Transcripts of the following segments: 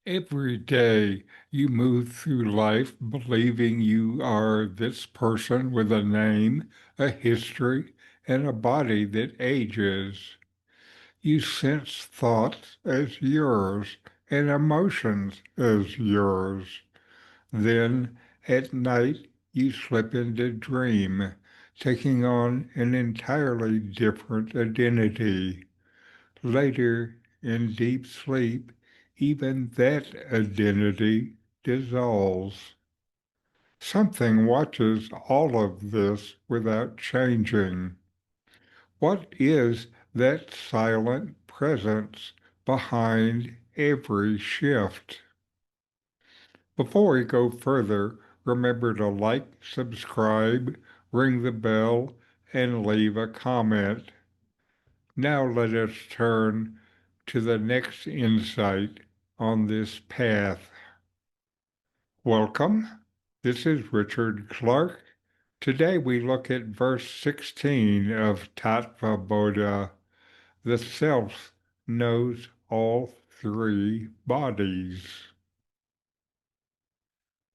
Every day you move through life believing you are this person with a name, a history, and a body that ages. You sense thoughts as yours and emotions as yours. Then, at night, you slip into dream, taking on an entirely different identity. Later, in deep sleep, even that identity dissolves. Something watches all of this without changing. What is that silent presence behind every shift? Before we go further, remember to like, subscribe, ring the bell, and leave a comment. Now let us turn to the next insight on this path. Welcome. This is Richard Clarke. Today we look at verse 16 of Tattva Bodha. The self knows all three bodies.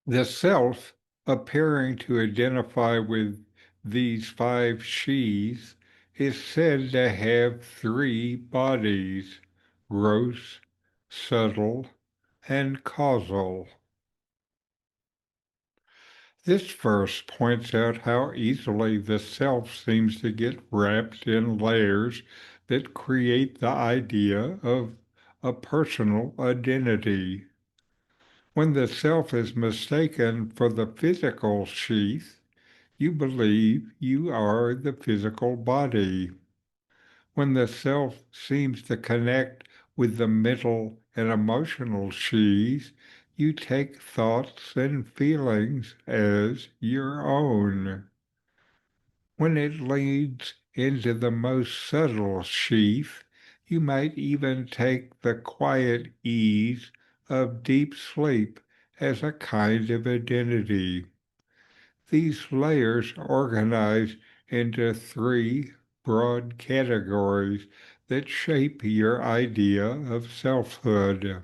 The self, appearing to identify with these five sheaths, is said to have three bodies: gross, subtle, and causal. This verse points out how easily the self seems to get wrapped in layers that create the idea of a personal identity. When the self is mistaken for the physical sheath, you believe you are the physical body. When the self seems to connect with the mental and emotional sheaths, you take thoughts and feelings as your own. When it leads into the most subtle sheath, you might even take the quiet ease of deep sleep as a kind of identity. These layers organize into three broad categories that shape your idea of selfhood.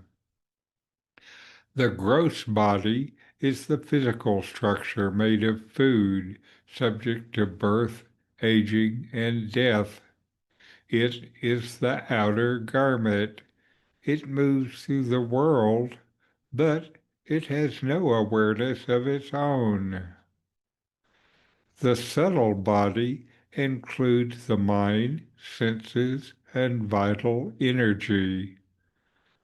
The gross body is the physical structure made of food, subject to birth, aging, and death. It is the outer garment. It moves through the world, but it has no awareness of its own. The subtle body includes the mind, senses, and vital energy.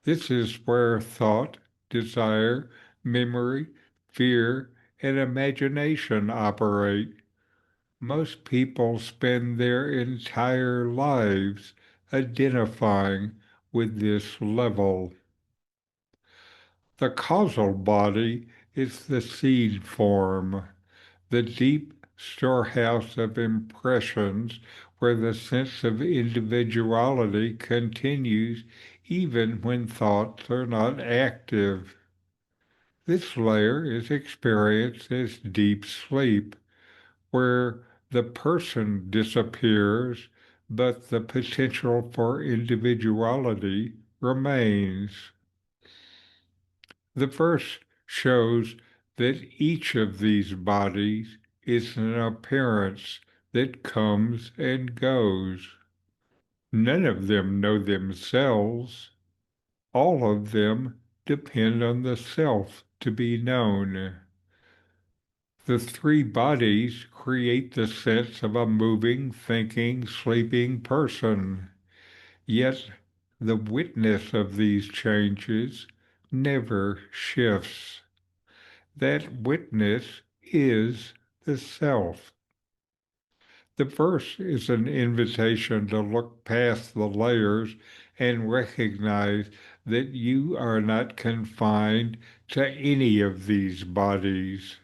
This is where thought, desire, memory, fear, and imagination operate. Most people spend their entire lives identifying with this level. The causal body is the seed form, the deep storehouse of impressions where the sense of individuality continues even when thoughts are not active. This layer is experienced as deep sleep, where the person disappears, but the potential for individuality remains. The verse shows that each of these bodies is an appearance that comes and goes. None of them know themselves. All of them depend on the self to be known. The three bodies create the sense of a moving, thinking, sleeping person. Yet the witness of these changes never shifts. That witness is the self. The verse is an invitation to look past the layers and recognize that you are not confined to any of these bodies.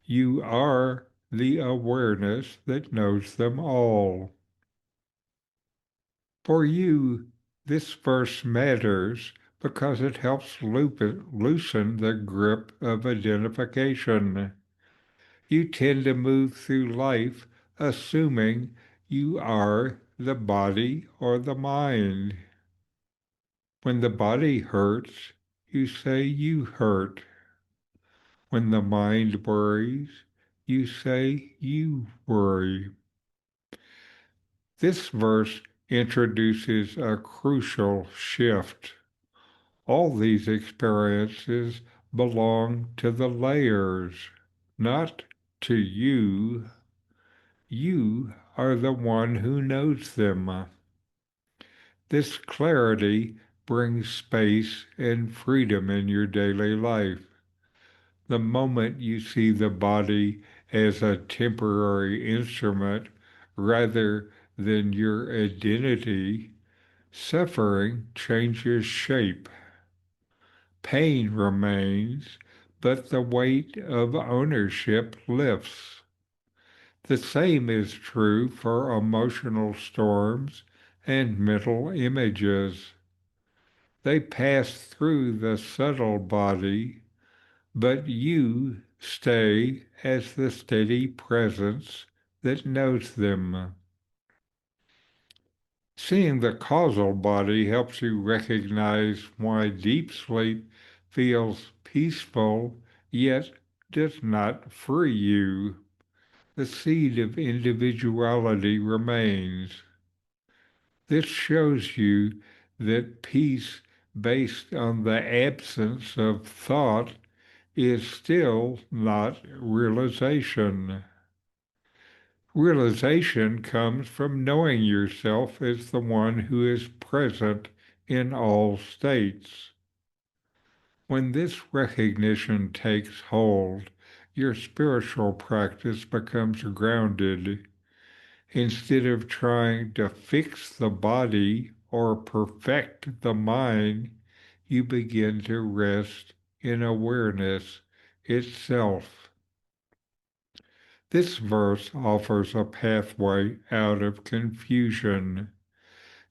You are the awareness that knows them all. For you, this verse matters because it helps loosen the grip of identification. You tend to move through life assuming you are the body or the mind. When the body hurts, you say you hurt. When the mind worries, you say you worry. This verse introduces a crucial shift. All these experiences belong to the layers, not to you. You are the one who knows them. This clarity brings space and freedom in your daily life. The moment you see the body as a temporary instrument rather than your identity, suffering changes shape. Pain remains, but the weight of ownership lifts. The same is true for emotional storms and mental images. They pass through the subtle body, but you stay as the steady presence that knows them. Seeing the causal body helps you recognize why deep sleep feels peaceful yet does not free you. The seed of individuality remains. This shows you that peace based on the absence of thought is still not realization. Realization comes from knowing yourself as the one who is present in all states. When this recognition takes hold, your spiritual practice becomes grounded. Instead of trying to fix the body or perfect the mind, you begin to rest in awareness itself. This verse offers a pathway out of confusion.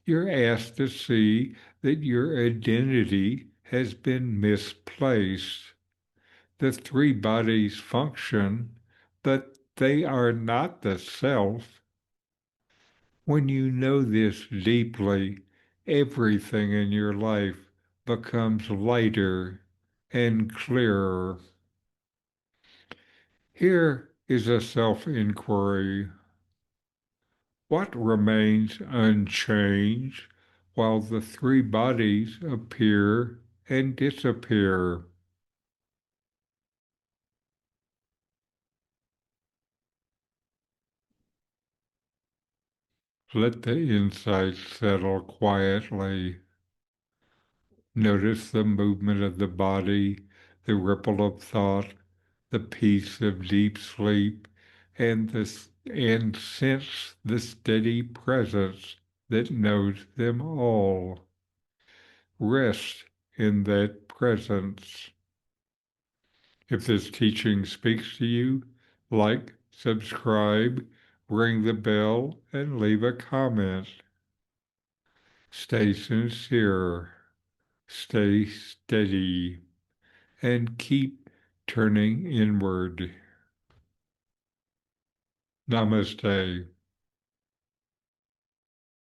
You're asked to see that your identity has been misplaced. The three bodies function, but they are not the self. When you know this deeply, everything in your life becomes lighter and clearer. Here is a self-inquiry. What remains unchanged while the three bodies appear and disappear? Let the insight settle quietly. Notice the movement of the body, the ripple of thought, the peace of deep sleep, and sense the steady presence that knows them all. Rest in that presence. If this teaching speaks to you, like, subscribe, ring the bell, and leave a comment. Stay sincere, stay steady, and keep turning inward. Namaste.